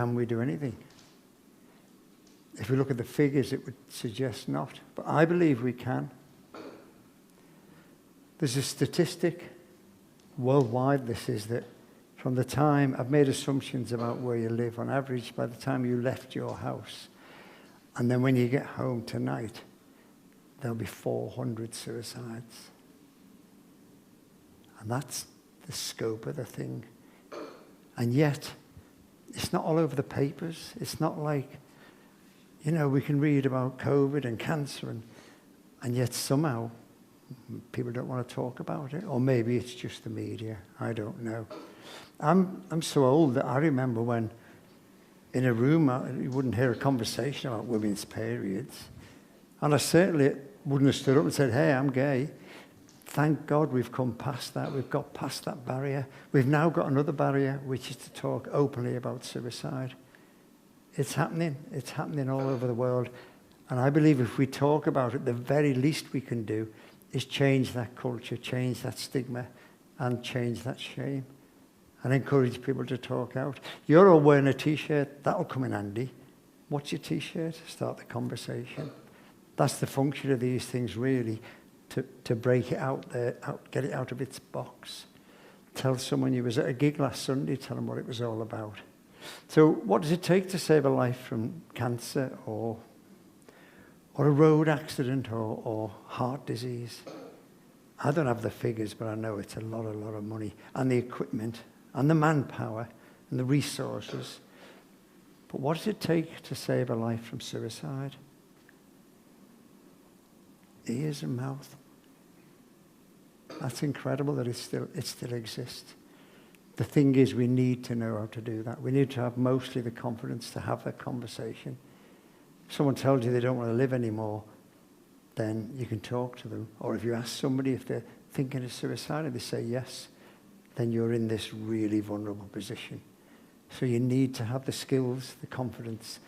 can we do anything? If we look at the figures, it would suggest not. But I believe we can. There's a statistic, worldwide this is, that from the time, I've made assumptions about where you live, on average, by the time you left your house, and then when you get home tonight, there'll be 400 suicides. And that's the scope of the thing. And yet, it's not all over the papers. It's not like, we can read about COVID and cancer, and yet somehow people don't want to talk about it. Or maybe it's just the media. I don't know. I'm so old that I remember when in a room you wouldn't hear a conversation about women's periods. And I certainly wouldn't have stood up and said, hey, I'm gay. Thank God we've come past that. We've got past that barrier. We've now got another barrier, which is to talk openly about suicide. It's happening. It's happening all over the world. And I believe if we talk about it, the very least we can do is change that culture, change that stigma, and change that shame, and encourage people to talk out. You're all wearing a T-shirt. That'll come in handy. What's your T-shirt? Start the conversation. That's the function of these things, really, to break it out there, get it out of its box. Tell someone you was at a gig last Sunday, tell them what it was all about. So what does it take to save a life from cancer or a road accident or heart disease? I don't have the figures, but I know it's a lot of money, and the equipment and the manpower and the resources. But what does it take to save a life from suicide? Ears and mouth. That's incredible that it still exists. The thing is, we need to know how to do that. We need to have mostly the confidence to have that conversation. If someone tells you they don't want to live anymore, then you can talk to them. Or if you ask somebody if they're thinking of suicide and they say yes, then you're in this really vulnerable position. So you need to have the skills, the confidence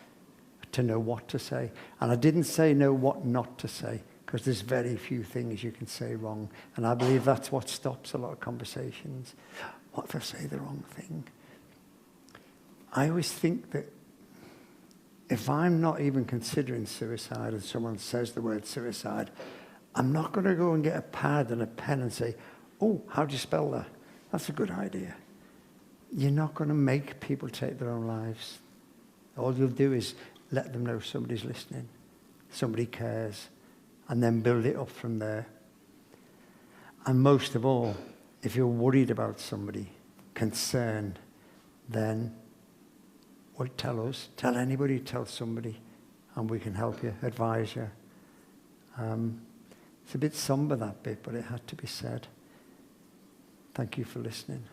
to know what to say. And I didn't say know what not to say, because there's very few things you can say wrong. And I believe that's what stops a lot of conversations. What if I say the wrong thing? I always think that if I'm not even considering suicide and someone says the word suicide, I'm not going to go and get a pad and a pen and say, oh, how do you spell that? That's a good idea. You're not going to make people take their own lives. All you'll do is let them know somebody's listening, somebody cares, and then build it up from there. And most of all, if you're worried about somebody, concerned, then, well, tell us. Tell anybody, tell somebody, and we can help you, advise you. It's a bit somber, that bit, but it had to be said. Thank you for listening.